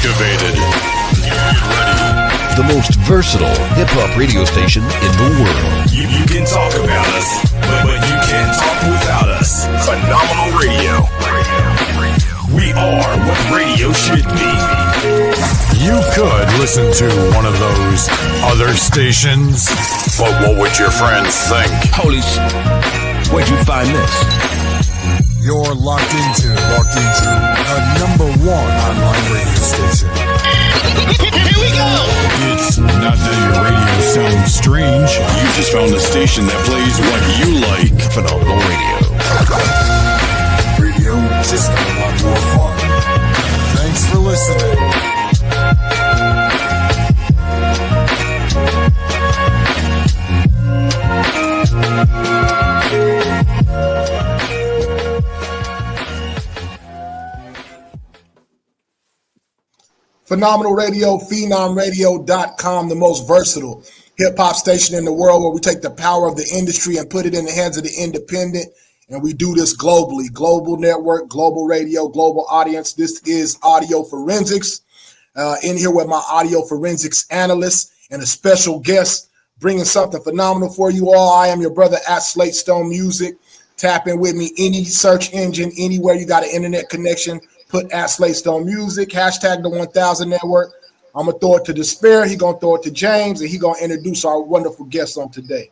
activated. Get ready. The most versatile hip-hop radio station in the world. You can talk about us, but you can't talk without us. Phenomenal radio. We are what radio should be. You could listen to one of those other stations, but what would your friends think? Holy where'd you find this? You're locked into the number one online radio station. Here we go! It's not that your radio sounds strange. You just found a station that plays what you like. Phenomenal radio. Radio just got a lot more fun. Thanks for listening. Phenomenal Radio, PhenomRadio.com, the most versatile hip-hop station in the world, where we take the power of the industry and put it in the hands of the independent, and we do this globally. Global network, global radio, global audience. This is Audio Forensics. In here with my audio forensics analyst and a special guest bringing something phenomenal for you all. I am your brother at Slate Stone Music. Tap in with me, any search engine, anywhere you got an internet connection. Put at Slate Stone Music, hashtag the 1000 Network. I'm going to throw it to Despair. He's going to throw it to James, and he's going to introduce our wonderful guest on today.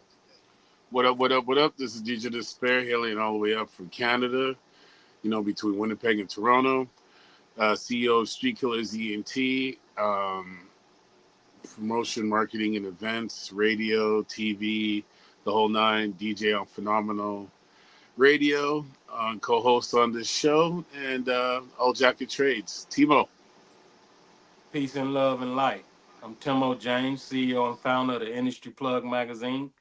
What up, what up, what up? This is DJ Despair, hailing all the way up from Canada, between Winnipeg and Toronto. CEO of Street Killers ENT, promotion, marketing, and events, radio, TV, the whole nine, DJ on Phenomenal Radio, co-host on this show, and All Jacket Trades. Timo. Peace and love and light. I'm Timo James, CEO and founder of the Industry Plug magazine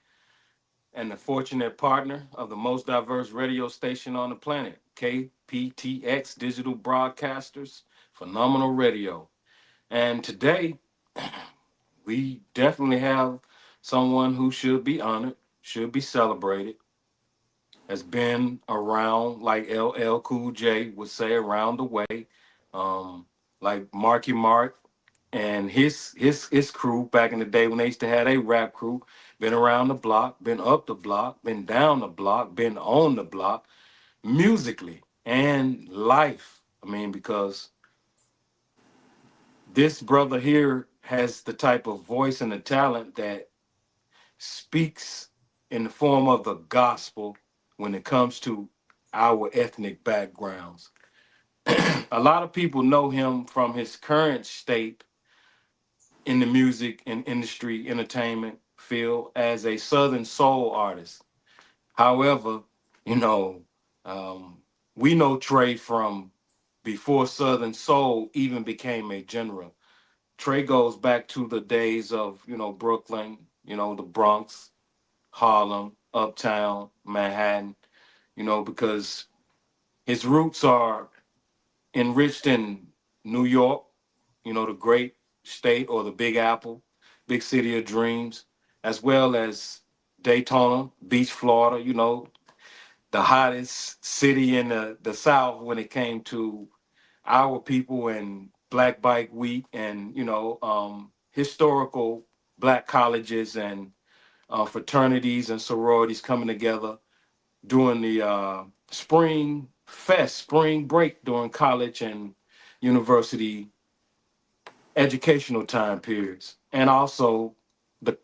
and the fortunate partner of the most diverse radio station on the planet, KPTX Digital Broadcasters, Phenomenal Radio. And today, we definitely have someone who should be honored, should be celebrated, has been around, like LL Cool J would say, around the way, like Marky Mark and his crew back in the day when they used to have a rap crew, been around the block, been up the block, been down the block, been on the block, musically and life. Because this brother here has the type of voice and the talent that speaks in the form of the gospel when it comes to our ethnic backgrounds. A lot of people know him from his current state in the music and industry entertainment field as a Southern soul artist. However, we know Tre from before Southern soul even became a genre. Tre goes back to the days of, Brooklyn, the Bronx, Harlem, Uptown, Manhattan, because his roots are enriched in New York, the great state, or the Big Apple, big city of dreams, as well as Daytona Beach, Florida, the hottest city in the South when it came to our people and Black Bike Week and, historical Black colleges and fraternities and sororities coming together during the spring break during college and university educational time periods. And also the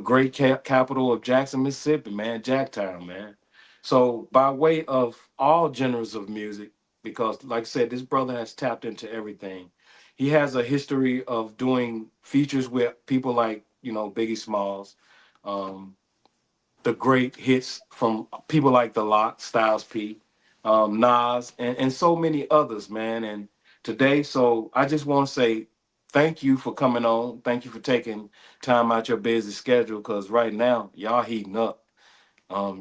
great capital of Jackson, Mississippi, man, Jacktown, man. So by way of all genres of music, because like I said, this brother has tapped into everything. He has a history of doing features with people like, Biggie Smalls, the great hits from people like The Lock, Styles P, Nas, and so many others, man. And today, so I just want to say thank you for coming on. Thank you for taking time out your busy schedule, because right now, y'all heating up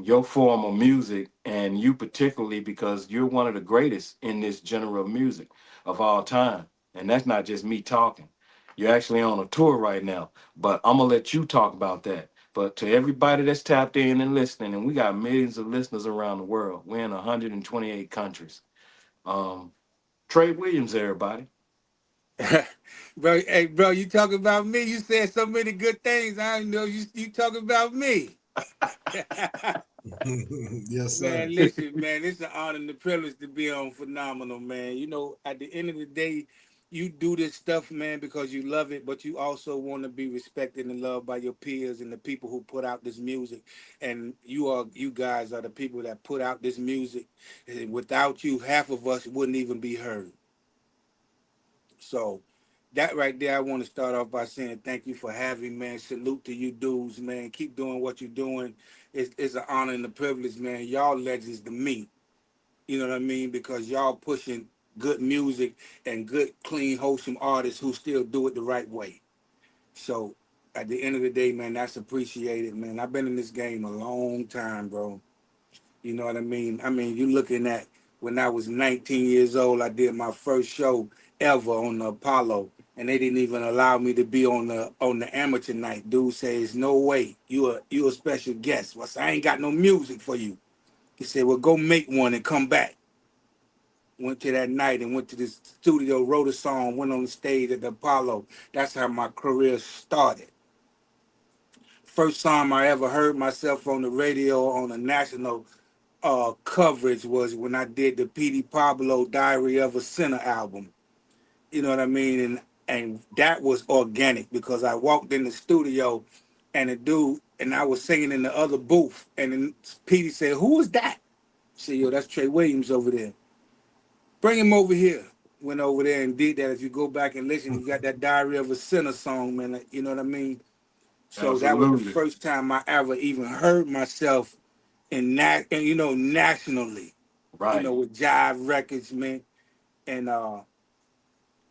your form of music, and you particularly, because you're one of the greatest in this genre of music of all time. And that's not just me talking. You're actually on a tour right now, but I'm going to let you talk about that. But to everybody that's tapped in and listening, and we got millions of listeners around the world. We're in 128 countries. Tre Williams, everybody. Bro, hey, bro, you talking about me? You said so many good things. I didn't know you talking about me. Yes, sir. Man, listen, man, it's an honor and a privilege to be on Phenomenal, man. You know, at the end of the day, you do this stuff, man, because you love it, but you also want to be respected and loved by your peers and the people who put out this music. And you guys are the people that put out this music. And without you, half of us wouldn't even be heard. So that right there, I want to start off by saying thank you for having, man. Salute to you dudes, man. Keep doing what you're doing. It's an honor and a privilege, man. Y'all legends to me. You know what I mean? Because y'all pushing good music and good, clean, wholesome artists who still do it the right way. So at the end of the day, man, that's appreciated, man. I've been in this game a long time, bro. You know what I mean? I mean, you looking at when I was 19 years old, I did my first show ever on the Apollo, and they didn't even allow me to be on the amateur night. Dude says, "No way, you a special guest." Well, I said, I ain't got no music for you. He said, "Well, go make one and come back." Went to that night and went to the studio, wrote a song, went on the stage at the Apollo. That's how my career started. First time I ever heard myself on the radio on a national coverage was when I did the P.D. Pablo Diary of a Sinner album. You know what I mean? And that was organic because I walked in the studio and a dude, and I was singing in the other booth, and then P.D. said, "Who is that?" I said, "Yo, that's Tre Williams over there. Bring him over here." Went over there and did that. If you go back and listen, you got that Diary of a Sinner song, man. You know what I mean? So that was the Absolutely. first time I ever even heard myself and you know, nationally, you Right. know, with Jive Records, man. And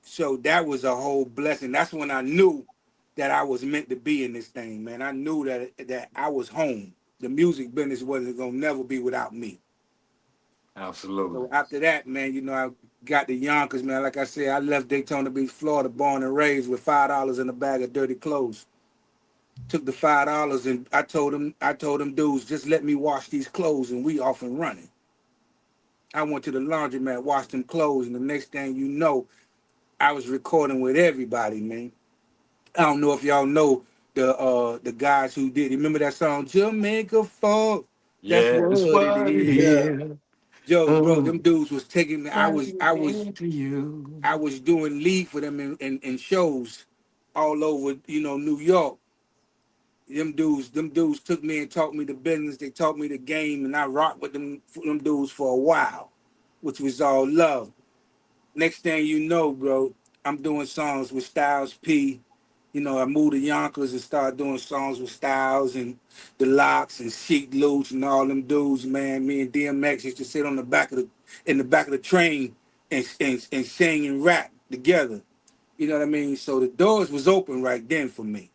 so that was a whole blessing. That's when I knew that I was meant to be in this thing, man. I knew that I was home. The music business wasn't gonna never be without me. Absolutely. So after that, man, you know, I got the Yonkers, man. Like I said, I left Daytona Beach, Florida, born and raised with $5 in a bag of dirty clothes. Took the $5 and I told them dudes, just let me wash these clothes and we off and running. I went to the laundromat, washed them clothes, and the next thing you know, I was recording with everybody, man. I don't know if y'all know the guys who did. Remember that song, Jamaica Folk? That's Yeah, it's what it what it is. Yeah. is. Joe, bro, them Mm. dudes was taking me. To you. I was doing lead for them in shows all over, you know, New York. Them dudes took me and taught me the business. They taught me the game, and I rocked with them dudes for a while, which was all love. Next thing you know, bro, I'm doing songs with Styles P. You know, I moved to Yonkers and started doing songs with Styles and the Locks and Sheik Luch and all them dudes, man. Me and DMX used to sit on the back of the train and sing and rap together. You know what I mean? So the doors was open right then for me.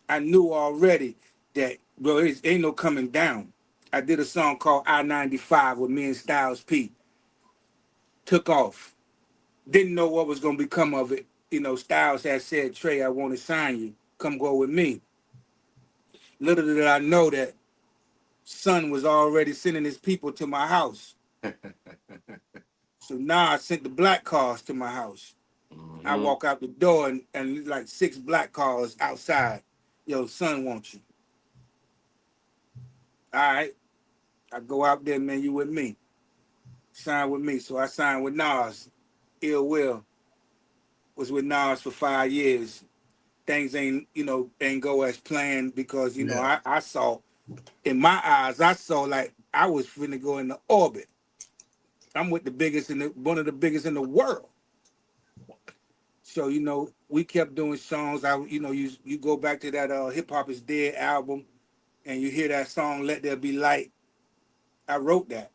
I knew already that, bro, it ain't no coming down. I did a song called I-95 with me and Styles P. Took off. Didn't know what was gonna become of it. You know, Styles had said, "Tre, I want to sign you. Come go with me." Little did I know that Son was already sending his people to my house. So now I sent the black cars to my house. I Hmm. walk out the door and like 6 black cars outside. Yo, Son wants you. All right. I go out there, man, you with me. Sign with me. So I signed with Nas. Ill Will was with Nas for 5 years. Things ain't go as planned because, you know, Yeah. I saw, in my eyes, I saw like I was finna go into orbit. I'm with the biggest one of the biggest in the world. So, you know, we kept doing songs. You go back to that Hip Hop Is Dead album and you hear that song, Let There Be Light. I wrote that.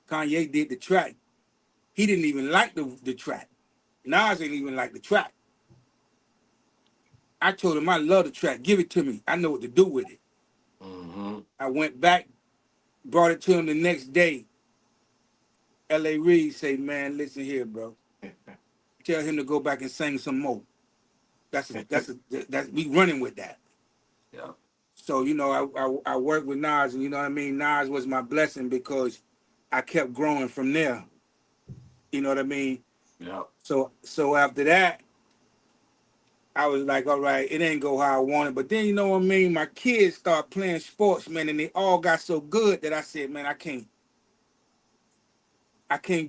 Kanye did the track. He didn't even like the track. Nas didn't even like the track. I told him I love the track. Give it to me. I know what to do with it. Hmm. I went back, brought it to him the next day. L.A. Reid say, "Man, listen here, bro. Tell him to go back and sing some more. That's we running with that." Yeah. So, you know, I worked with Nas, and you know what I mean? Nas was my blessing because I kept growing from there. You know what I mean? Yeah. So after that, I was like, all right, it ain't go how I wanted. But then you know what I mean? My kids start playing sports, man, and they all got so good that I said, man, I can't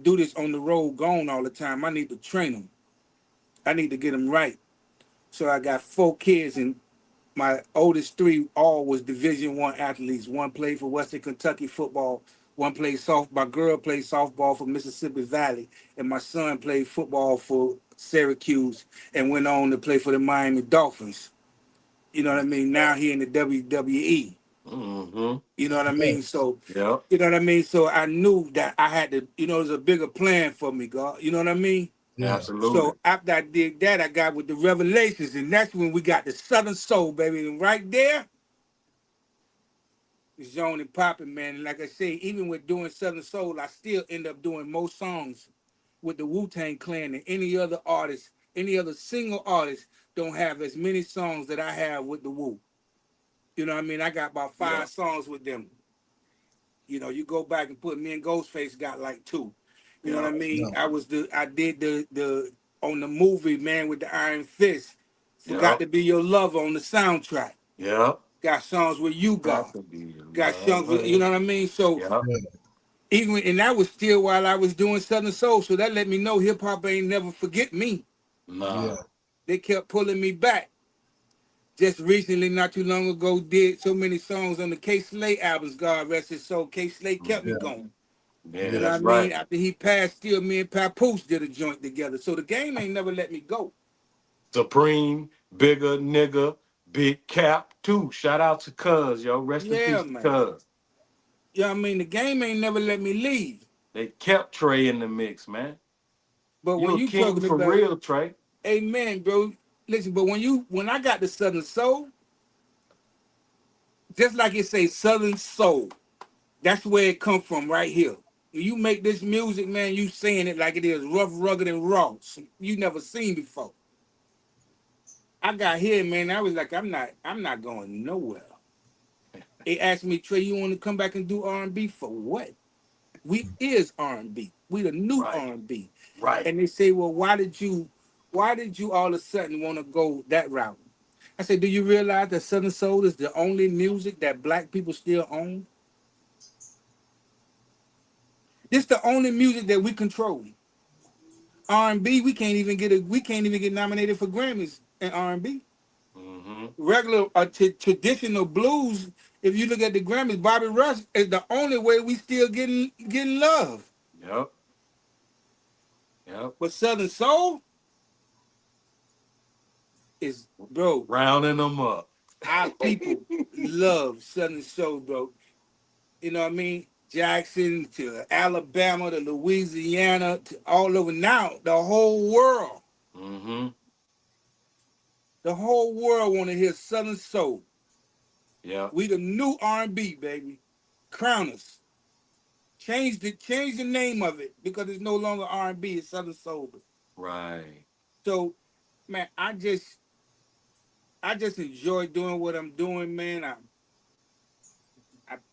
do this on the road going all the time. I need to train them. I need to get them right. So I got 4 kids, and my oldest 3 all was Division I athletes. One played for Western Kentucky football. One played soft. My girl played softball for Mississippi Valley, and my son played football for Syracuse and went on to play for the Miami Dolphins. You know what I mean? Now he in the WWE. Mm-hmm. You know what I mean? So, Yeah. you know what I mean? So I knew that I had to, there's a bigger plan for me, God. You know what I mean? Yeah. Absolutely. So after I did that, I got with the Revelations, and that's when we got the Southern Soul, baby. And right there, it's on and popping, man. And like I say, even with doing Southern Soul, I still end up doing more songs with the Wu-Tang Clan than any other artist, any other single artist don't have as many songs that I have with the Wu. You know what I mean? I got about Yeah. 5 songs with them. You go back and put me and Ghostface got like 2. You know Yeah. what I mean? Yeah. I did the on the movie, man, with the Iron Fist. Yeah. Forgot to Be Your Lover on the soundtrack. Yeah. Got songs with you, Got God. to be your Got songs with, you lover. know what I mean? So Yeah. even, and that was still while I was doing Southern Soul. So that let me know hip hop ain't never forget me. Yeah. Nah. They kept pulling me back. Just recently, not too long ago, did so many songs on the K Slay albums, God rest his soul. K Slay kept me Yeah. going. Yeah, You know what Yeah. I that's mean? right. After he passed, still me and Papoose did a joint together. So the game ain't never let me go. Supreme, bigger nigga, big cap too. Shout out to Cuz, yo. Rest in Yeah, peace to man. Cuz. You know what I mean? The game ain't never let me leave. They kept Trey in the mix, man. But when You a you king talking for about, real, Trey. amen, bro. Listen, but when I got the Southern Soul, just like it say Southern Soul, that's where it come from right here. When you make this music, man, you saying it like it is rough, rugged, and raw. You never seen before. I got here, man. I was like, I'm not going nowhere. They asked me, Trey, you want to come back and do R&B for what? We is R&B. We the new Right, R&B. right. And they say, well, why did you all of a sudden want to go that route? I said, do you realize that Southern Soul is the only music that black people still own? This the only music that we control. R&B, we can't even get nominated for Grammys in R&B. Mm-hmm. Regular traditional blues, if you look at the Grammys, Bobby Rush is the only way we still getting love. Yep. Yep. But Southern Soul is, bro, Rounding them up. our people love Southern Soul, bro. You know what I mean? Jackson to Alabama to Louisiana to all over now, Mm-hmm. the whole world want to hear Southern Soul. Yep. We the new R&B, baby. Crown us. Change the name of it because it's no longer R&B, it's Southern Soul. Right. So, man, I just enjoy doing what I'm doing, man.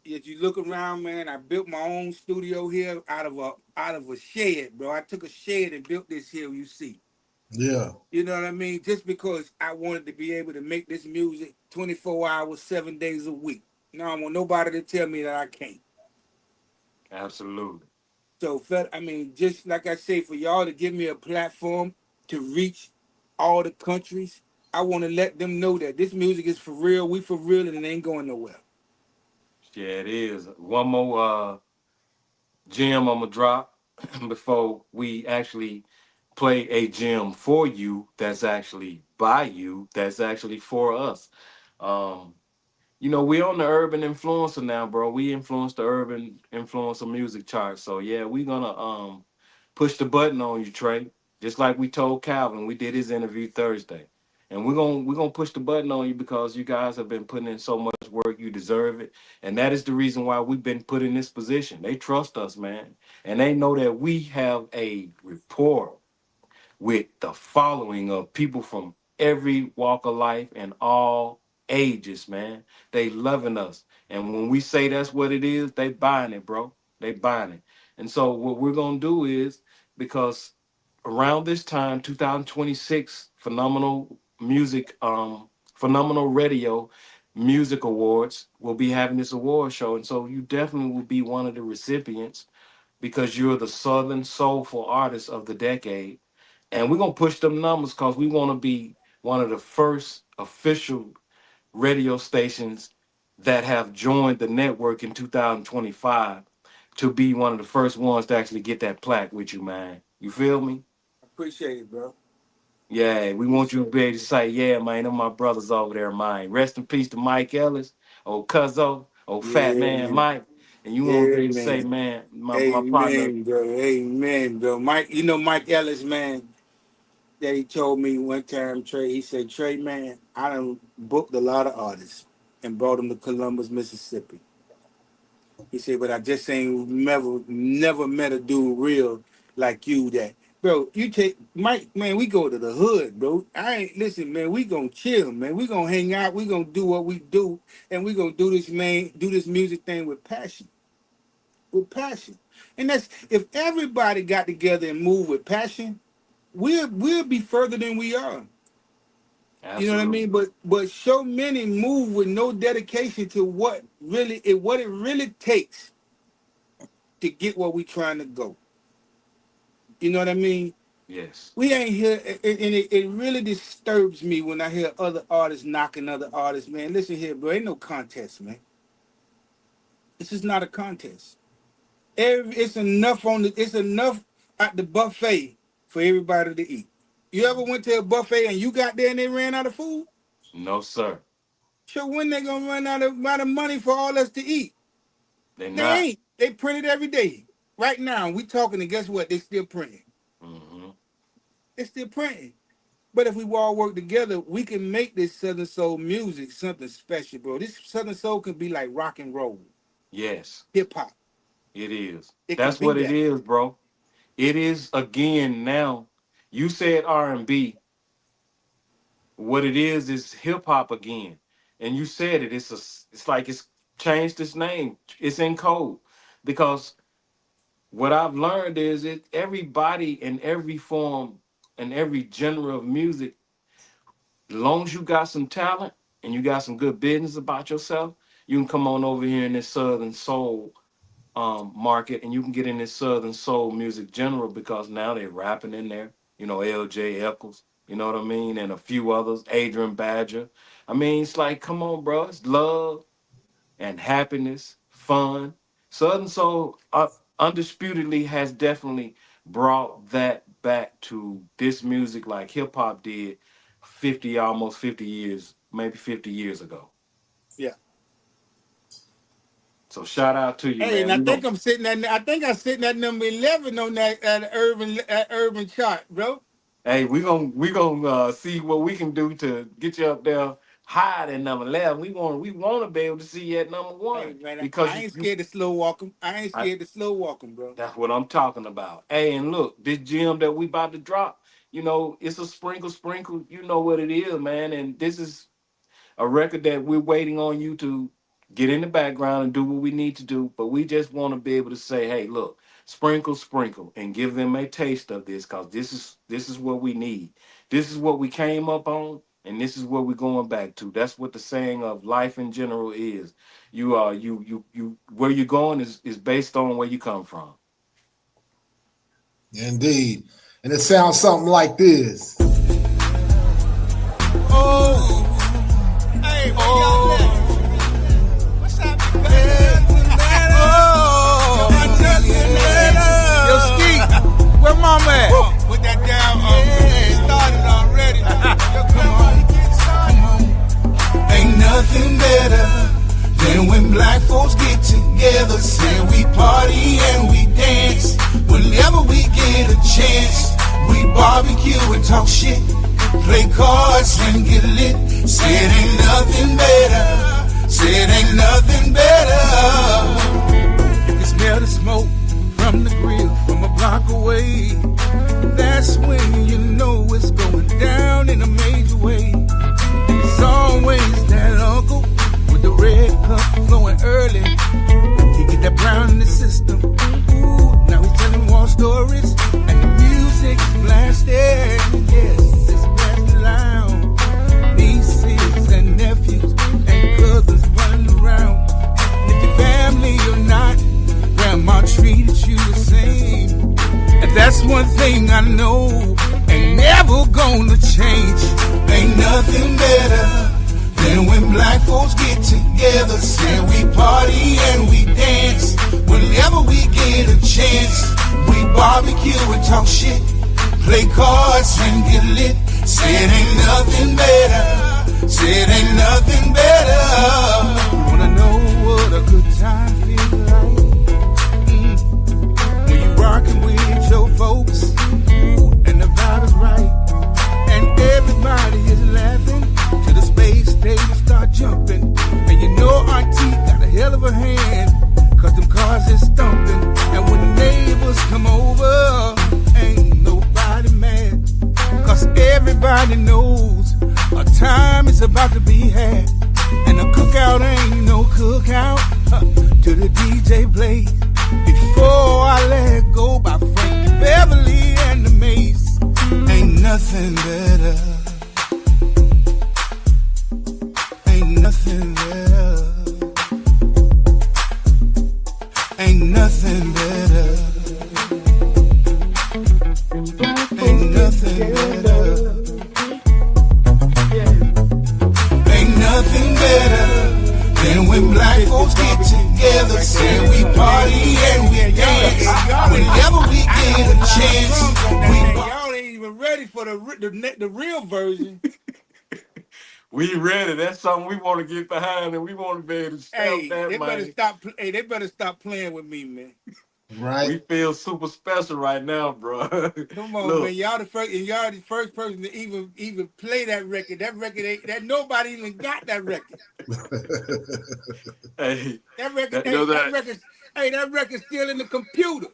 If you look around, man, I built my own studio here out of a shed, bro. I took a shed and built this here. You see, Yeah. you know what I mean? Just because I wanted to be able to make this music 24 hours, 7 days a week. Now I want nobody to tell me that I can't. Absolutely. So, I mean, just like I say, for y'all to give me a platform to reach all the countries, I want to let them know that this music is for real. We for real, and it ain't going nowhere. Yeah, it is. One more gem I'm gonna drop before we actually play a gem for you that's actually by you, that's actually for us. Um, we on the urban influencer now, bro. We influence the urban influencer music chart. So yeah, we gonna push the button on you, Trey. Just like we told Calvin, we did his interview Thursday. And we're gonna push the button on you because you guys have been putting in so much work. You deserve it. And that is the reason why we've been put in this position. They trust us, man. And they know that we have a rapport with the following of people from every walk of life and all ages, man. They loving us. And when we say that's what it is, they buying it, bro. They buying it. And so what we're gonna do is, because around this time, 2026, Phenomenal Radio Music Awards will be having this award show. And so you definitely will be one of the recipients because you're the Southern Soulful Artist of the Decade. And we're going to push them numbers because we want to be one of the first official radio stations that have joined the network in 2025 to be one of the first ones to actually get that plaque with you, man. You feel me? Appreciate it, bro. Yeah, we want you to be able to say, yeah, man, them my brothers over there, man. Rest in peace to Mike Ellis, old Cuzzo, old Fat Yeah, Man man. Mike. And you want to be Yeah, able to say, man. man, my partner. Amen, bro. Amen, bro. Mike, you know Mike Ellis, man, that he told me one time, Trey, he said, Trey, man, I done booked a lot of artists and brought them to Columbus, Mississippi. He said, but I just ain't never met a dude real like you that. Bro, you take Mike, man, we go to the hood, bro. Listen, man, we gonna chill, man. We gonna hang out, we gonna do what we do, and we gonna do this, man, do this music thing with passion. With passion. And that's if everybody got together and moved with passion, we'll be further than we are. Absolutely. You know what I mean? But so many move with no dedication to what it really takes to get where we trying to go. You know what I mean? Yes. We ain't here, and it really disturbs me when I hear other artists knocking other artists, man. Listen here, bro, ain't no contest, man. This is not a contest. It's enough at the buffet for everybody to eat. You ever went to a buffet and you got there and they ran out of food? No, sir. So when they gonna run out of money for all us to eat? They ain't. They print it every day. Right now, we talking, and guess what? They still printing. Mm-hmm. They still printing. But if we all work together, we can make this Southern Soul music something special, bro. This Southern Soul can be like rock and roll. Yes. Hip hop. It is. It That's can what be it that. is, bro. It is again now. You said R&B. What it is hip hop again. And you said it. It's like it's changed its name. It's in code. Because what I've learned is everybody in every form and every genre of music, as long as you got some talent and you got some good business about yourself, you can come on over here in this Southern Soul market and you can get in this Southern Soul music general because now they're rapping in there. You know, LJ Eccles, you know what I mean? And a few others, Adrian Badger. I mean, it's like, come on, bro. It's love and happiness, fun. Southern Soul undisputedly has definitely brought that back to this music like hip hop did almost 50 years, maybe 50 years ago. Yeah. So shout out to you, Hey, man. and I'm sitting at number 11 on that urban chart, bro. Hey, we gonna see what we can do to get you up there higher than number 11. We want to be able to see you at number 1. Hey, man, because I ain't scared to slow walk them. I ain't scared to slow walk them, bro. That's what I'm talking about. Hey, and look, this gem that we about to drop, you know, it's a sprinkle. You know what it is, man. And this is a record that we're waiting on you to get in the background and do what we need to do. But we just want to be able to say, hey, look, sprinkle, and give them a taste of this, because this is what we need. This is what we came up on, and this is what we're going back to. That's what the saying of life in general is. You where you're going is based on where you come from. Indeed. And it sounds something like this. Oh, hey, oh, what's up, Yo, Ski, where mama at? With that down, started already. Yo, come on. Ain't nothing better than when black folks get together, say we party and we dance. Whenever we get a chance, we barbecue and talk shit, play cards and get lit. Say it ain't nothing better. Say it ain't nothing better. You can smell the smoke from the grill from a block away. That's when you know it's going down in a major way. It's always that uncle with the red cup flowing early. He get that brown in the system. Ooh, now he's telling war stories and the music's black. there, yes, it's passed around. Nieces and nephews and cousins running around. And if your family or not, grandma treated you the same. And that's one thing I know ain't never gonna change. Ain't nothing better than when black folks get together. Say we party and we dance whenever we get a chance. We barbecue and talk shit, play cards and get lit. Say it ain't nothing better. Say it ain't nothing better. You wanna know what a good time feels like? When you rockin' with your folks, and the vibe is right, and everybody is laughing till the space station start jumping. And you know Auntie got a hell of a hand, cause them cars is thumping. And when the neighbors come over, ain't nobody mad, cause everybody knows a time is about to be had. And a cookout ain't no cookout till the DJ plays Before I Let Go by Frankie Beverly and the Mace. Ain't nothing better. Ain't nothing better. Ain't nothing better. Ain't nothing better. Ain't nothing better than when black folks get together. Say we party and we dance whenever we get a chance. Y'all ain't even ready for the real version. We ready. That's something we want to get behind, and we want to be able to stamp that, They man. better stop. Hey, they better stop playing with me, man. Right. We feel super special right now, bro. Come on, Look, man. Y'all the first person to even play that record. That record ain't that nobody even got that record. hey, That record, that record's still in the computer.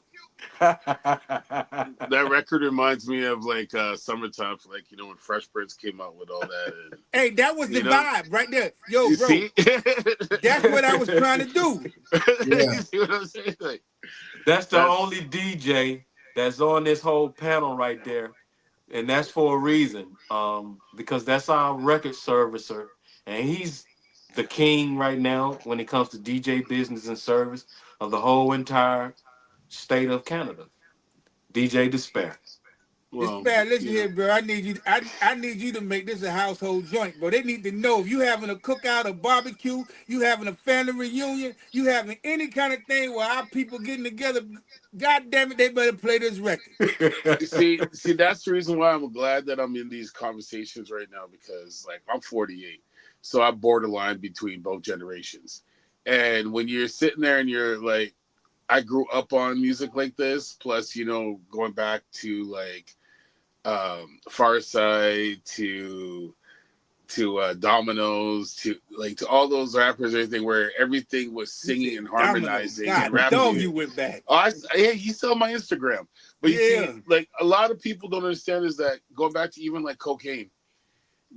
That record reminds me of like summertime, like when Fresh Prince came out with all that. And, hey, that was the vibe right there. Yo, you bro, see? that's what I was trying to do. Yeah. You see what I'm saying? Like, that's the only DJ that's on this whole panel right there, and that's for a reason. Because that's our record servicer, and he's the king right now when it comes to DJ business and service of the whole entire state of Canada. DJ Despair. well, Despair, listen here, bro. I need you. I need you to make this a household joint, bro. They need to know if you having a cookout, a barbecue, you having a family reunion, you having any kind of thing where our people getting together. God damn it, they better play this record. see, that's the reason why I'm glad that I'm in these conversations right now, because like I'm 48, so I borderline between both generations. And when you're sitting there and you're like, I grew up on music like this, plus going back to like Far Side to Dominoes to all those rappers, everything where everything was singing and harmonizing and rapping. God, you went back. Oh, you saw my Instagram, but you see, like a lot of people don't understand is that going back to even like cocaine,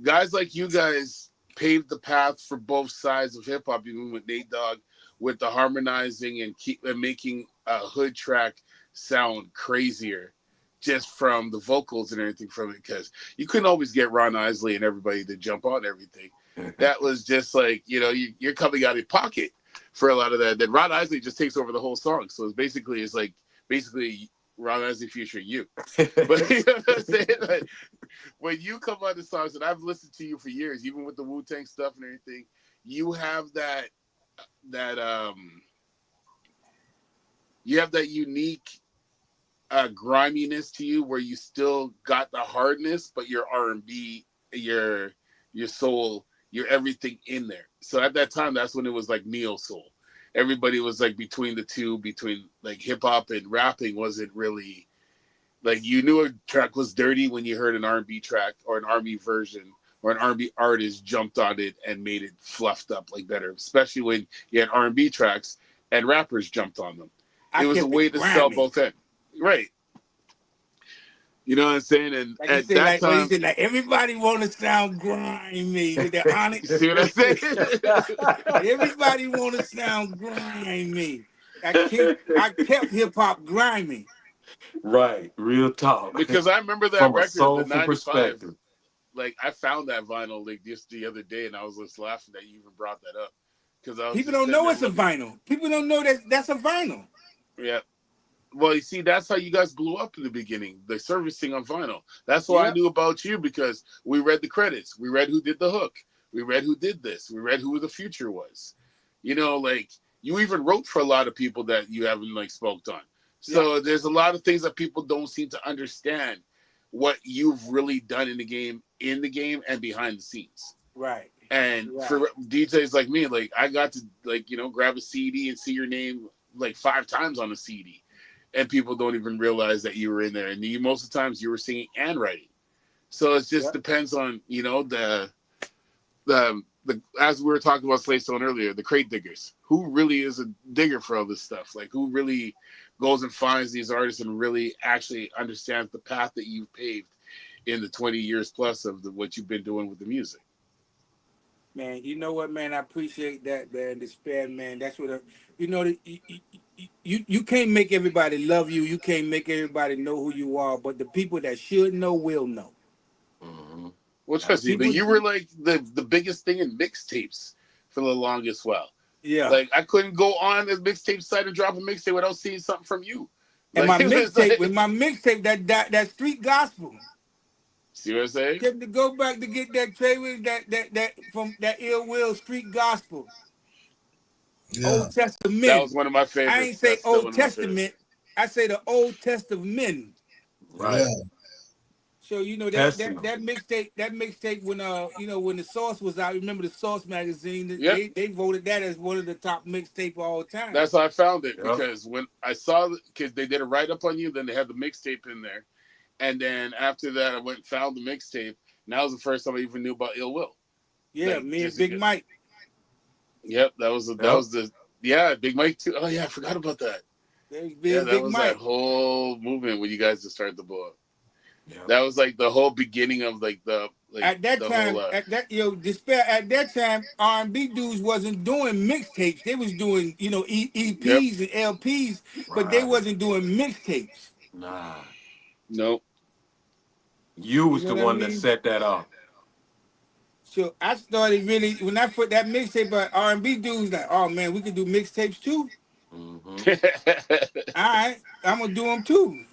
guys like you guys paved the path for both sides of hip hop, even with Nate Dogg, with the harmonizing and making a hood track sound crazier, just from the vocals and everything from it, because you couldn't always get Ron Isley and everybody to jump on everything. That was just like, you're coming out of pocket for a lot of that. Then Ron Isley just takes over the whole song. So it's basically Ron Isley featuring you. But you know what I'm saying? Like, when you come on the songs, and I've listened to you for years, even with the Wu-Tang stuff and everything, you have that unique griminess to you, where you still got the hardness, but your R&B, your soul, your everything in there. So at that time, that's when it was like neo soul. Everybody was like between the two, between like hip hop and rapping wasn't really like, you knew a track was dirty when you heard an R&B track or an R&B version or an R&B artist jumped on it and made it fluffed up like better, especially when you had R&B tracks and rappers jumped on them. It was a way to sell both ends. Right. You know what I'm saying? And like at that time, he said, like, everybody want to sound grimy with their onyx. See what I'm saying? Everybody want to sound grimy. I kept hip hop grimy. Right, real talk. Because I remember that From a record, the soulful '95. perspective. Like I found that vinyl like just the other day, and I was just laughing that you even brought that up because I was People just don't sitting know there it's a looking. vinyl. People don't know that that's a vinyl. Yeah. Well, you see, that's how you guys blew up in the beginning, the servicing on vinyl. That's why I Yep. knew about you because we read the credits. We read who did the hook. We read who did this. We read who the future was. You know, like you even wrote for a lot of people that you haven't like spoke on. Yep. So there's a lot of things that people don't seem to understand what you've really done in the game and behind the scenes. Right. And Right. for DJs like me, like I got to like, grab a CD and see your name like 5 times on a CD. And people don't even realize that you were in there. And you, most of the times you were singing and writing. So it just Yep. depends on, the as we were talking about Slave Stone earlier, the crate diggers. Who really is a digger for all this stuff? Like who really goes and finds these artists and really actually understands the path that you've paved in the 20 years plus of what you've been doing with the music. Man, you know what, man? I appreciate that, man. Despair, man. That's what you can't make everybody love you. You can't make everybody know who you are. But the people that should know will know. Mhm. Well, trust me, but People, you were like the biggest thing in mixtapes for the longest while. yeah. Like I couldn't go on the mixtape site and drop a mixtape without seeing something from you. And Like my it was mixtape, with like, my mixtape, that street gospel. see what I'm saying? Kept to go back to get that Tre Williams, that from that Ill Will street gospel. Yeah. Old That Testament. was one of my I favorites. ain't say That's still Old one of my favorites. Testament. I say the Old Testament. Right. Yeah. So Testament. that mixtape when when the Source was out. Remember the Source magazine? Yep. They voted that as one of the top mixtape of all time. That's how I found it Yep. because when I saw because they did a write up on you, then they had the mixtape in there, and then after that I went and found the mixtape. And that was the first time I even knew about Ill Will. Yeah, Like, me and just Big because- Mike. Yep, that was Big Mike too. Oh yeah, I forgot about that. There's Yeah, that Big was Mike. that whole movement when you guys just started the blow up. Yep. That was like the whole beginning of like the At that the time, whole, Despair. At that time, R&B dudes wasn't doing mixtapes. They was doing EPs Yep. and LPs, but they Right. wasn't doing mixtapes. Nah. Nope. You was You know the what I one that mean? set that up. So I started really when I put that mixtape. But R&B dudes like, oh man, we can do mixtapes too. Hmm. All right, I'm gonna do them too.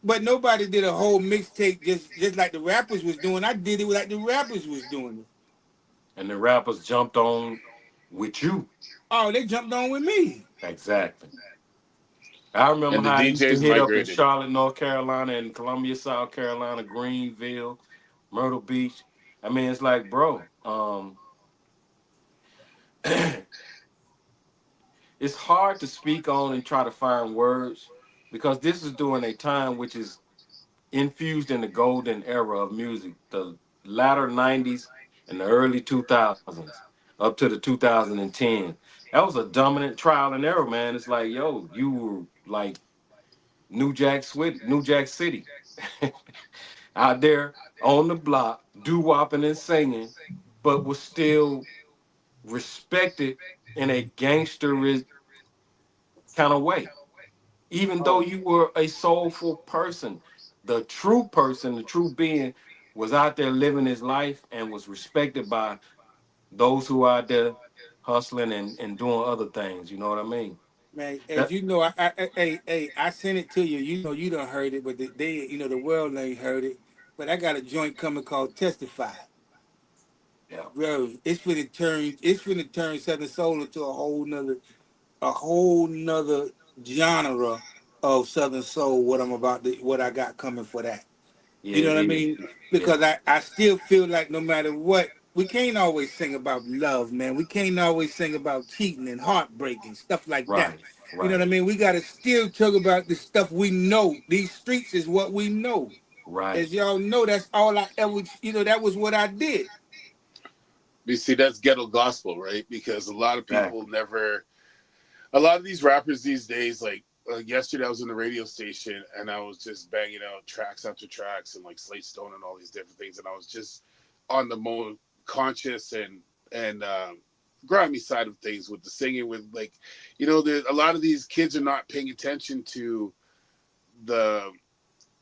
But nobody did a whole mixtape just like the rappers was doing. I did it like the rappers was doing it. And the rappers jumped on with you. Oh, they jumped on with me. Exactly. I remember And the how I used to DJs hit up in migrated. Charlotte, North Carolina, and Columbia, South Carolina, Greenville, Myrtle Beach. I mean, it's like, bro, it's hard to speak on and try to find words because this is during a time which is infused in the golden era of music, the latter 90s and the early 2000s up to the 2010. That was a dominant trial and error, man. It's like, yo, you were like New Jack City out there on the block, doo-wopping and singing, but was still respected in a gangster kind of way. Even though you were a soulful person, the true being was out there living his life and was respected by those who are out there hustling and doing other things. You know what I mean? Man, as That you know, I sent it to you. You know, you done heard it, but the world ain't heard it. But I got a joint coming called Testify. yeah. Bro, it's finna turn Southern Soul into a whole nother genre of Southern Soul. What I got coming for that. Yeah, You know it what I is. mean? Yeah. Because I still feel like no matter what, we can't always sing about love, man. We can't always sing about cheating and heartbreaking, stuff like that. Right. You know what Right. I mean? We got to still talk about the stuff we know. These streets is what we know. Right. As y'all know, that's all I ever, that was what I did. You see, that's ghetto gospel, right? Because a lot of people Exactly. a lot of these rappers these days, like yesterday I was in the radio station and I was just banging out tracks after tracks and like Slate Stone and all these different things. And I was just on the more conscious and grimy side of things with the singing with like, there's a lot of these kids are not paying attention to the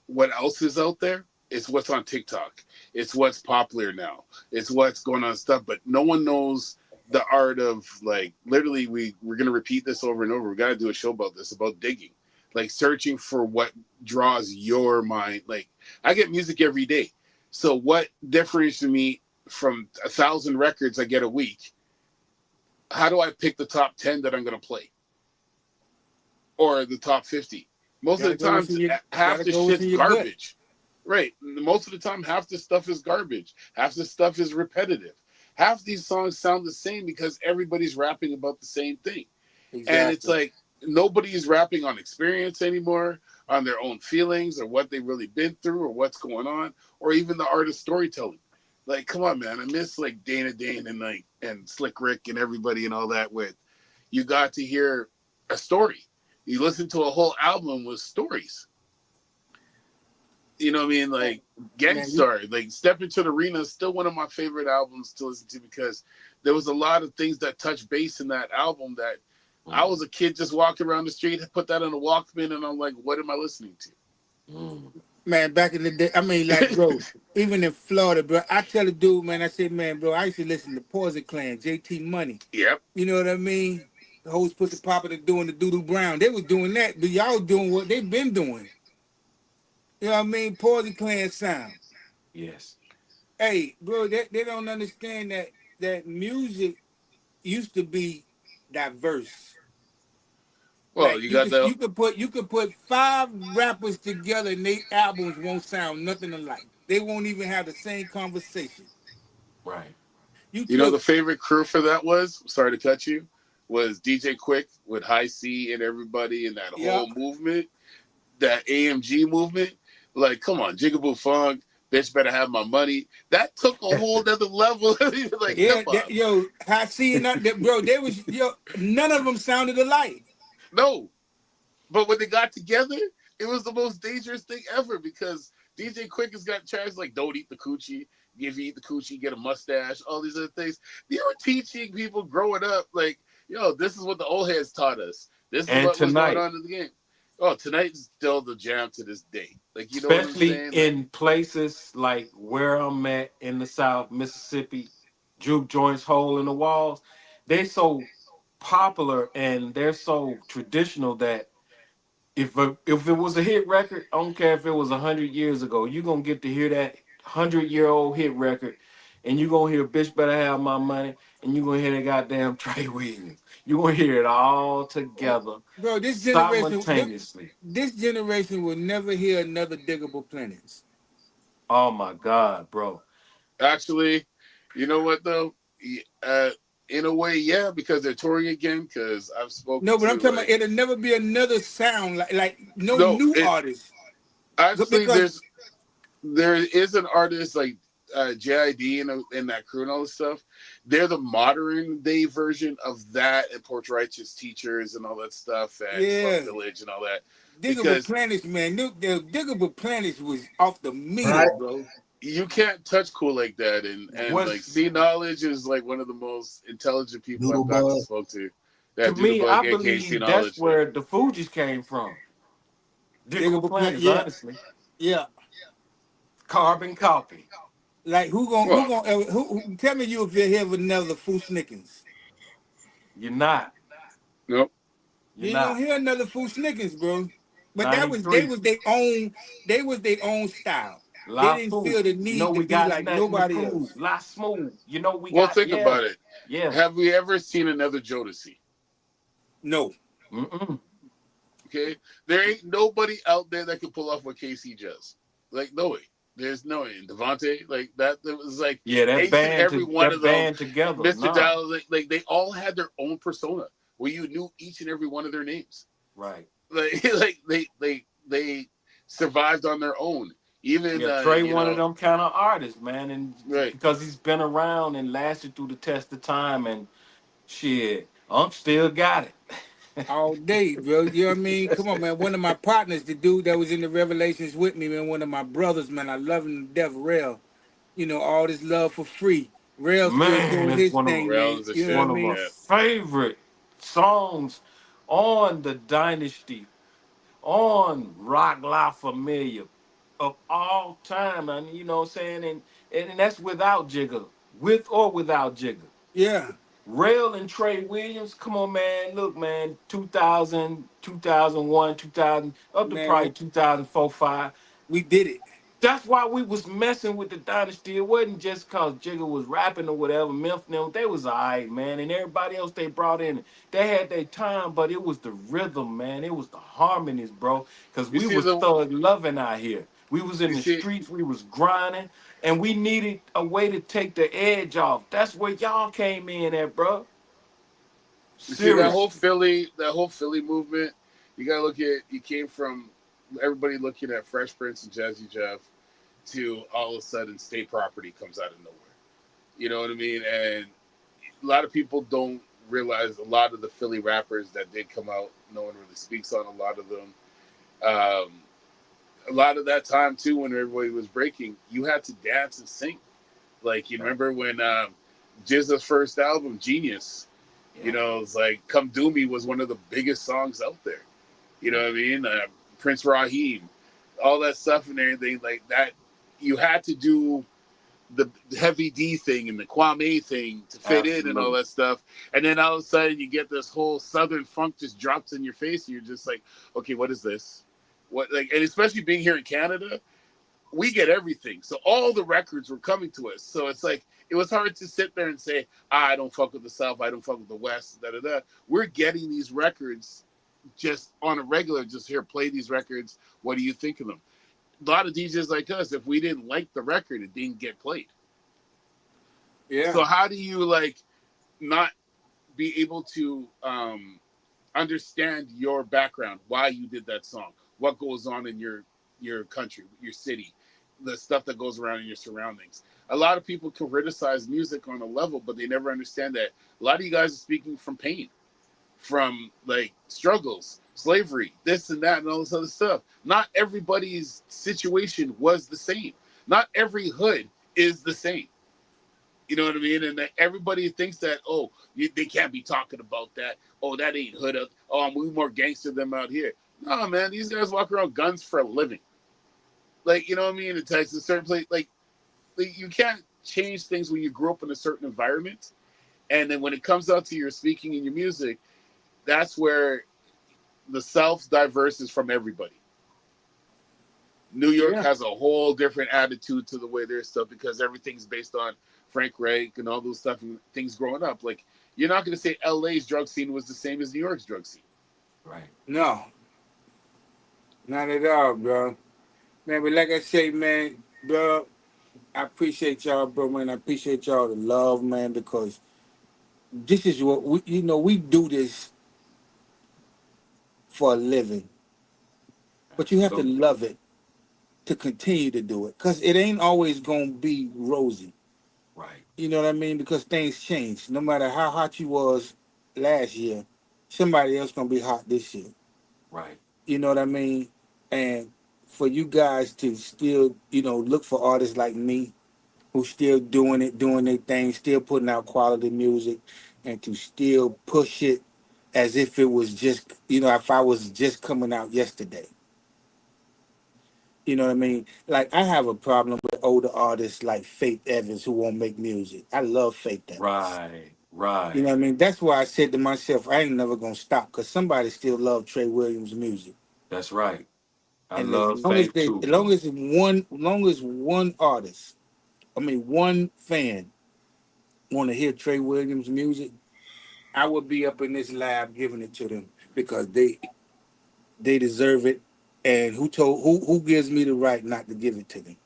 what else is out there. It's what's on TikTok. It's what's popular now. It's what's going on stuff. But no one knows the art of, like, literally we're gonna repeat this over and over. We gotta do a show about this, about digging, like searching for what draws your mind. Like, I get music every day. So what differentiates me from 1,000 records I get a week? How do I pick the top 10 that I'm gonna play? Or the top 50? Most of the time, half the shit's garbage. Right. Most of the time, half the stuff is garbage. Half the stuff is repetitive. Half these songs sound the same because everybody's rapping about the same thing. Exactly. And it's like nobody's rapping on experience anymore, on their own feelings or what they've really been through or what's going on, or even the art of storytelling. Like, come on, man. I miss like Dana Dane and Slick Rick and everybody and all that with you got to hear a story. You listen to a whole album with stories. You know what I mean? Like Gangstar, like Step Into the Arena is still one of my favorite albums to listen to because there was a lot of things that touch base in that album that I was a kid just walking around the street, put that on a Walkman, and I'm like, what am I listening to? Man, back in the day, I mean, like, bro, even in Florida, bro, I tell a dude, man, I said, man, bro, I used to listen to Poison Clan, JT Money. Yep. You know what I mean? The hoes put the Papa doing the Doodoo Brown. They was doing that, but y'all doing what they've been doing. You know what I mean? Poison Clan sound. Yes. Hey, bro, they don't understand that music used to be diverse. Well, like, you could put 5 rappers together and their albums won't sound nothing alike. They won't even have the same conversation. Right. You know the favorite crew for that was, sorry to cut you, was DJ Quick with High C and everybody in that whole movement, that AMG movement. Like, come on, Jigaboo Funk, Bitch Better Have My Money. That took a whole other level. Like, High C and that, bro, none of them sounded alike. No, but when they got together, it was the most dangerous thing ever because DJ Quick has got charged like, don't eat the coochie. If you eat the coochie, get a mustache, all these other things. They were teaching people growing up, like, this is what the old heads taught us. This is what was going on in the game. Oh, tonight's still the jam to this day. Like, you know especially what I'm saying? In places like where I'm at in the South, Mississippi, juke joints, hole in the walls. They're so popular and they're so traditional that if it was a hit record, I don't care if it was 100 years ago, you're gonna get to hear that 100-year-old hit record, and you're gonna hear "Bitch Better Have My Money," and you're gonna hear that goddamn Tre Williams. You're gonna hear it all together, bro. Simultaneously. This generation will never hear another Diggable Planets. Oh my God, bro. Actually, you know what though? In a way, yeah, because they're touring again. Because I've spoken. No, but I'm talking about it'll never be another sound like no new artist. Actually, there is an artist like JID and that crew and all this stuff. They're the modern day version of that and Porch Righteous Teachers and all that stuff and Slum Village and all that. Diggable Planets, man. The Diggable Planets was off the meter, bro. You can't touch cool like that, and like C Knowledge is like one of the most intelligent people I've gotten to spoke to. To me, I believe that's where the Fugees came from. Diggable Planets, honestly. Yeah. Carbon copy. Like who tell me you if you're here with another Foo Snickens? You're not. Nope. You don't hear another Foo Snickens, bro. But they was their own style. They didn't feel the need to be like nobody else. La Smooth. Think about it. Yeah. Have we ever seen another Jodeci? No. Mm-mm. Okay. There ain't nobody out there that can pull off what KC does. Like, no way. There's no way. Devontae, like that was like that band, every one of them together. Mr. Dallas, like they all had their own persona where you knew each and every one of their names. Right. Like they survived on their own. Even Tre one of them kind of artists, man, and because he's been around and lasted through the test of time, and shit, Unc still got it. All day, bro. You know what I mean? Come on, man. One of my partners, the dude that was in the Revelations with me, man, one of my brothers, man, I love him to death, Rail. All this love for free. Rail's still doing his thing, man. You know one of my favorite songs on the Dynasty on Rock La Familia of all time, man. You know what I'm saying? And that's without Jigga, with or without Jigga. Yeah, Rail and Tre Williams, come on, man. Look, man, 2000, 2001, 2000, up to man, probably 2004, 5. we did it. That's why we was messing with the dynasty. It wasn't just cause Jigga was rapping or whatever. Memphis, them, they was all right, man. And everybody else they brought in, they had their time, but it was the rhythm, man. It was the harmonies, bro. Cause You we see was the thug loving out here. We was in you the see streets, we was grinding, and we needed a way to take the edge off. That's where y'all came in at, bro. you see Seriously. that whole Philly movement. You gotta look at you came from everybody looking at Fresh Prince and Jazzy Jeff to all of a sudden State Property comes out of nowhere. You know what I mean? And a lot of people don't realize a lot of the Philly rappers that did come out. No one really speaks on a lot of them. Um, a lot of that time too, when everybody was breaking, you had to dance and sing. Like you remember when Jizza's first album, Genius. You Yeah. know, it's like "Come Do Me" was one of the biggest songs out there. You know what I mean? Prince Raheem, all that stuff and everything like that. You had to do the Heavy D thing and the Kwame thing to fit in and all Absolutely. that stuff. And then all of a sudden you get this whole Southern funk just drops in your face. And you're just like, okay, what is this? What like, and especially being here in Canada, we get everything. So all the records were coming to us. So it's like, it was hard to sit there and say, I don't fuck with the South. I don't fuck with the West, da da da. We're getting these records just on a regular, just here, play these records. What do you think of them? A lot of DJs like us, if we didn't like the record, it didn't get played. Yeah, So how do you like not be able to understand your background, why you did that song, what goes on in your country, your city, the stuff that goes around in your surroundings? A lot of people can criticize music on a level, but they never understand that a lot of you guys are speaking from pain, from like struggles, slavery, this and that, and all this other stuff. Not everybody's situation was the same. Not every hood is the same. You know what I mean? And that everybody thinks that, oh, they can't be talking about that. Oh, that ain't hood up. Oh, we more gangster than them out here. No, man, these guys walk around guns for a living. Like, you know what I mean? In Texas, certain place, like you can't change things when you grew up in a certain environment. And then when it comes out to your speaking and your music, that's where the South diverses from everybody. New York yeah, has a whole different attitude to the way their stuff because everything's based on Frank Reich and all those stuff and things growing up. Like you're not going to say LA's drug scene was the same as New York's drug scene. Right. no, not at all, bro. Man, but like I say, man, bro, I appreciate y'all, bro, man. I appreciate y'all the love, man, because this is what we do this for a living, but you have to Absolutely. love it to continue to do it, cause it ain't always gonna be rosy. Right. You know what I mean? Because things change. No matter how hot you was last year, somebody else gonna be hot this year. Right. You know what I mean? And for you guys to still, look for artists like me who still doing it, doing their thing, still putting out quality music, and to still push it as if it was just, if I was just coming out yesterday. You know what I mean? Like I have a problem with older artists like Faith Evans who won't make music. I love Faith Evans. Right. You know what Right. I mean? That's why I said to myself, I ain't never gonna stop because somebody still love Tre Williams music. That's right. I And as love long as Faith they, too, bro. as long as one artist, one fan, want to hear Tre Williams music, I would be up in this lab giving it to them because they deserve it. And who gives me the right not to give it to them?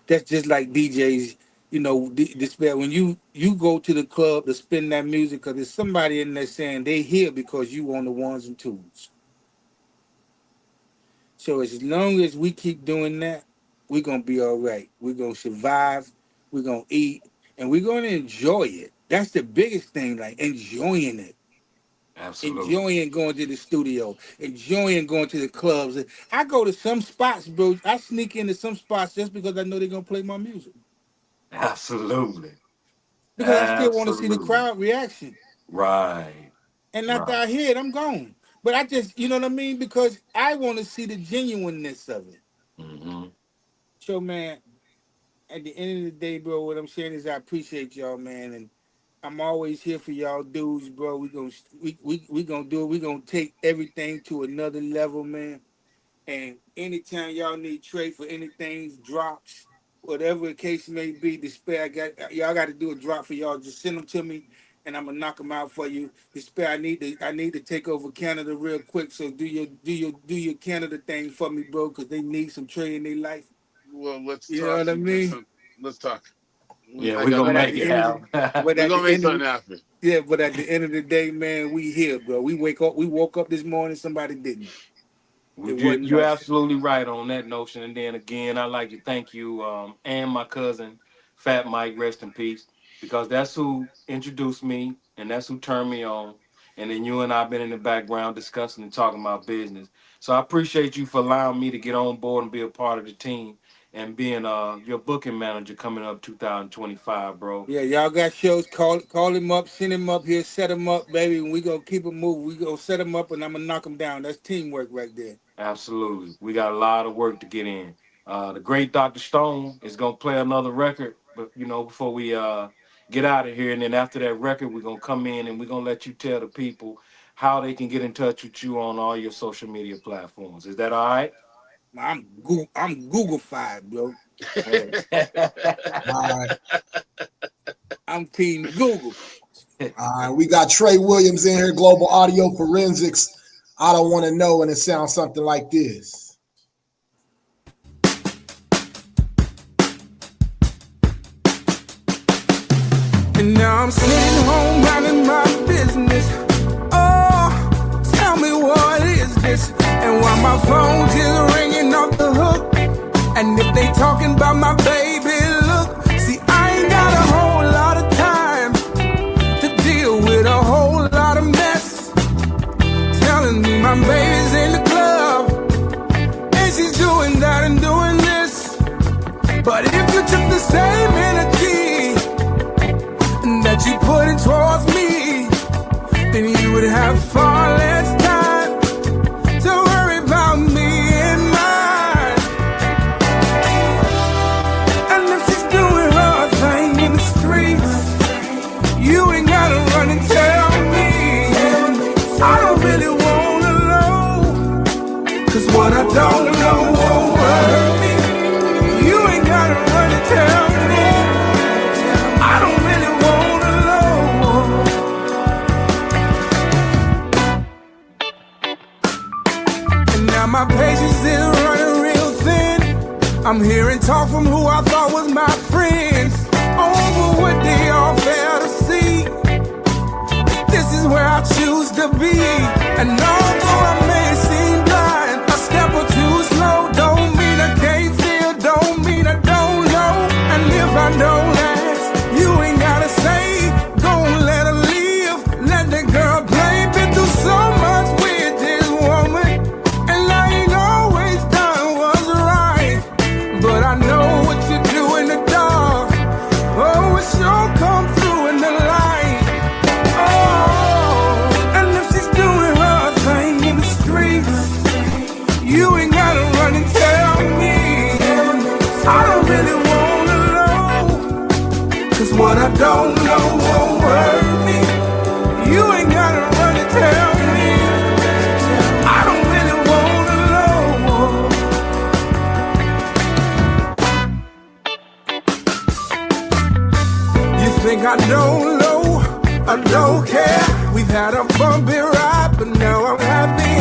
That's just like DJs. Despair when you go to the club to spin that music because there's somebody in there saying they here because you on the ones and twos. So as long as we keep doing that, we're gonna be all right. We're gonna survive. We're gonna eat, and we're gonna enjoy it. That's the biggest thing. Like enjoying it, Absolutely. enjoying going to the studio, enjoying going to the clubs. I go to some spots, bro. I sneak into some spots just because I know they're gonna play my music Absolutely. because I still want to see the Absolutely. crowd reaction. Right. And after Right. I hear it, I'm gone. But I just, you know what I mean? Because I want to see the genuineness of it. Mm-hmm. So, man, at the end of the day, bro, what I'm saying is I appreciate y'all, man, and I'm always here for y'all dudes, bro. We gonna do it. We gonna take everything to another level, man. And anytime y'all need Trey for anything, drops, whatever the case may be, Despair, y'all got to do a drop for y'all. Just send them to me, and I'm gonna knock them out for you. Despair, I need to take over Canada real quick. So do your Canada thing for me, bro, because they need some Trey in their life. Well, let's You know talk. what I mean? Let's talk. Yeah, I we're got gonna But no. at make the it end of the, happen. but We're at gonna the make end of something the, happen. yeah, but at the end of the day, man, we here, bro. We woke up this morning. Somebody didn't. It wasn't You're us. absolutely right on that notion. And then again, I'd like to thank you and my cousin, Fat Mike, rest in peace, because that's who introduced me and that's who turned me on. And then you and I have been in the background discussing and talking about business. So I appreciate you for allowing me to get on board and be a part of the team and being your booking manager coming up 2025, bro. Yeah, y'all got shows. Call him up, send him up here, set him up, baby. And we gonna keep him moving. We gonna set him up, and I'm gonna knock him down. That's teamwork right there. Absolutely. We got a lot of work to get in. The great Dr. Stone is gonna play another record, but before we get out of here. And then after that record, we're gonna come in and we're gonna let you tell the people how they can get in touch with you on all your social media platforms. Is that all right? I'm Google-fied, bro. All right. I'm Team Google. All right. We got Tre Williams in here, Global Audio Forensics. I don't want to know, and it sounds something like this. And now I'm sitting home minding my business. Oh, tell me what is this? And why my phone's just ringing off the hook? And if they talking about my baby, look, see, I ain't got a whole lot of time to deal with a whole lot of mess. Telling me my baby's in the club and she's doing that and doing this. But if you took the same energy that you put it towards me, then you would have far less time to worry about me and mine. And if she's doing her thing in the streets, you ain't gotta run and tell me. I don't really wanna know, 'cause what I don't know won't hurt me. You ain't gotta run and tell me. I don't really wanna know. And now my patience is running real thin. I'm hearing talk from who I thought was my friends over what they all fail to see. This is where I choose to be. And although I may seem blind, a step or too slow don't mean I can't feel, don't mean I don't know. And if I don't ask, you ain't gotta say, gon' let her live, let the girl play. Been through so much with this woman, and I ain't always done what's right. But I know what you do in the dark, oh, it sure come through in the light. Oh, and if she's doing her thing in the streets, you ain't gotta run and tell me. I don't really wanna know, 'cause what I don't know won't hurt me. You ain't gotta run and tell me. I don't really wanna know. You think I don't know, I don't care. We've had a bumpy ride, but now I'm happy.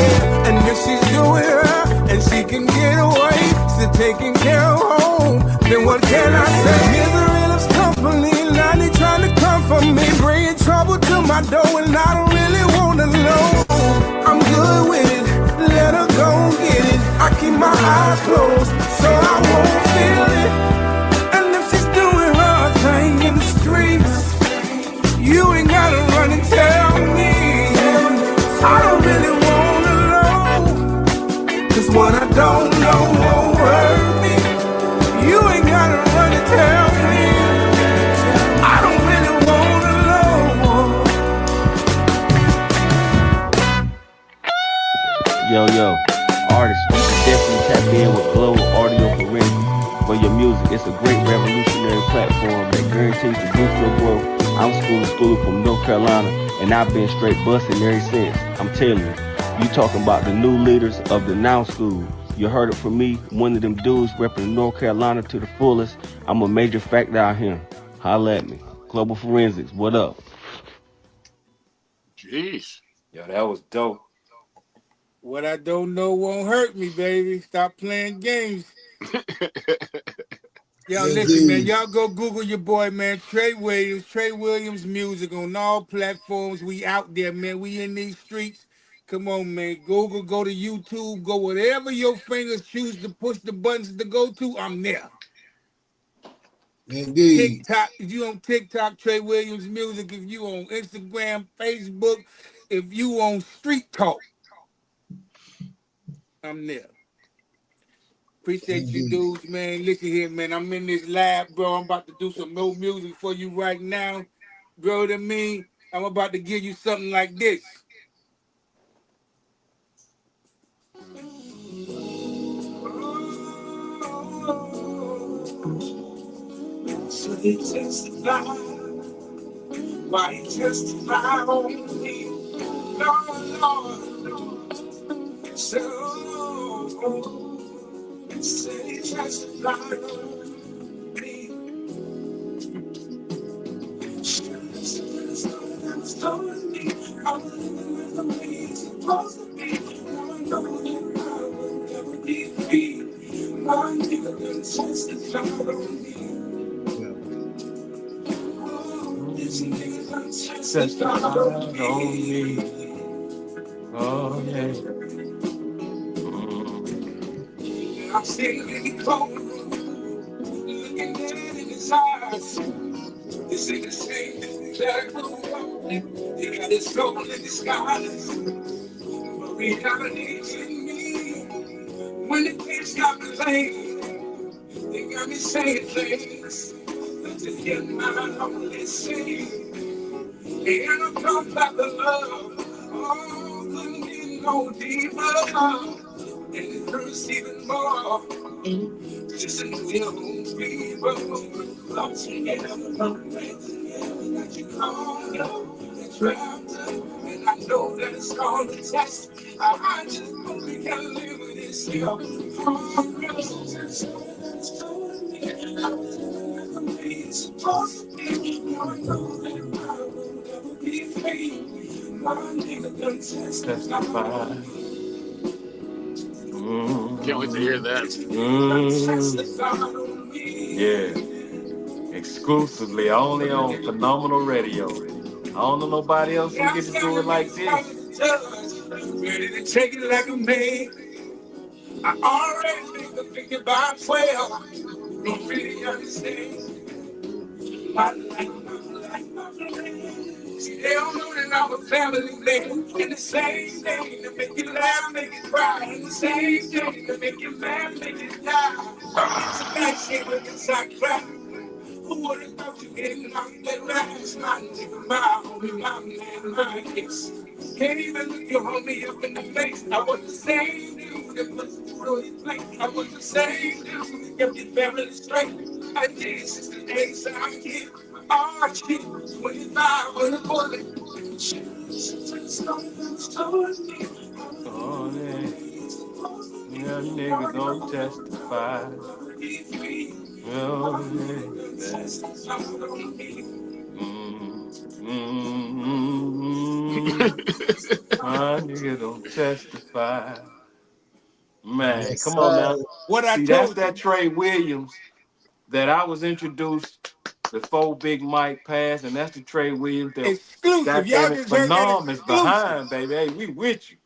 And if she's doing her and she can get away, still taking care of home, then what can I say? Misery loves company, now they trying to come for me, bringing trouble to my door, and I don't really wanna know. I'm good with it, let her go get it. I keep my eyes closed so I won't feel it. And if she's doing her thing in the streets, you ain't gotta run and tell me. I don't really wanna know, 'cause what I don't know won't hurt me. You ain't gotta run and tell me. I don't really wanna know. Yo, artists, you should definitely tap in with Global Audio Forensics for your music. It's a great revolutionary platform that guarantees to boost your growth. I'm schooling from North Carolina, and I've been straight busting ever since. I'm telling you, you talking about the new leaders of the Now School. You heard it from me, one of them dudes repping North Carolina to the fullest. I'm a major factor out here. Holla at me. Global Forensics, what up? Jeez. Yo, that was dope. What I don't know won't hurt me, baby. Stop playing games. Yo, listen, man. Y'all go Google your boy, man. Tre Williams music on all platforms. We out there, man. We in these streets. Come on, man. Google, go to YouTube, go whatever your fingers choose to push the buttons to go to. I'm there. Indeed. TikTok, if you on TikTok, Tre Williams music. If you on Instagram, Facebook, if you on Street Talk, I'm there. Appreciate you dudes, man. Listen here, man. I'm in this lab, bro. I'm about to do some more music for you right now. Bro, to me, I'm about to give you something like this. So they testify, why he testify on me, Lord. So say he testify on me. Told me I was living the way it's supposed to be. Now I know that I will never be free. My nigga done testify on me. This nigga done testify on me. Oh, yeah. I'm sitting in the cold, looking dead in his eyes. This ain't the same as they got his soul in disguise. But reality in me, when it can't stop the pain, they got me saying things that to hear my only say. And I'm talking about the love, oh, couldn't get no deeper. And it hurts even more. Just in the we were lost together, together, that you called up and trapped up. And I know that it's called a test. I just hope we can live with this here. I was supposed to be. Now I know that I will never be free. My nigga done testify. Can't wait to hear that. Yeah. Exclusively only on Phenomenal Radio. I don't know nobody else who get to do it like this. Ready to take it like a man. I already think I'm thinking about 12. Don't really understand my life, my friend. See, they don't know that I'm a family man. In the same day to make you laugh, make you cry. In the same day to make you laugh, make you die. It's a bad shit when it's like crap. Who would have thought you getting off that last my nigga, my homie, my man, my ex. Can't even look your homie up in the face. I was the same dude that put the food on your plate. I was the same dude that kept your family straight. I did since the days I kid. Oh shit, 25 on the bullet. Oh, yeah. Yeah, niggas don't testify. Oh, yeah. My nigga don't testify. Man, Yes, come on now. What I See, that's told that Tre Williams that I was introduced before Big Mike passed, and that's the Tre Williams that exclusive. God Y'all damn it, just heard that Phenom is exclusive. behind, baby. Hey, we with you.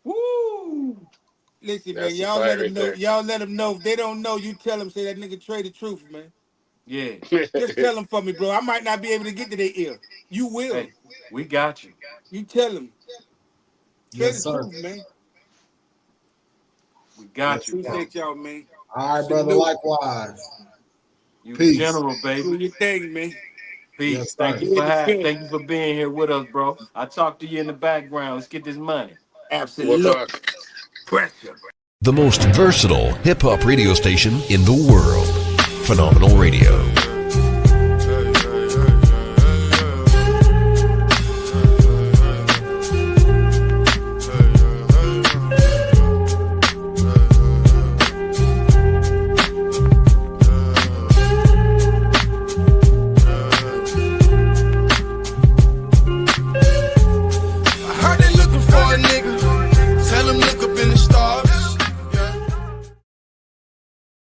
Woo! Listen, That's man, the y'all fire let them right know. there. Y'all let them know. If they don't know, you tell them. Say that nigga Tre the truth, man. Yeah. Just tell them for me, bro. I might not be able to get to their ear. You will. Hey, we got you. You tell them. Tre Yes, the sir. truth, man. We got you, bro. Appreciate y'all, man. All right, brother. Likewise. You the Peace. general, Do baby. your thing, man. Peace. Yes, Thank sir. you thank you for being here with us, bro. I talked to you in the background. Let's get this money. We'll Absolutely. talk. Pressure. The most versatile hip-hop radio station in the world. Phenomenal Radio.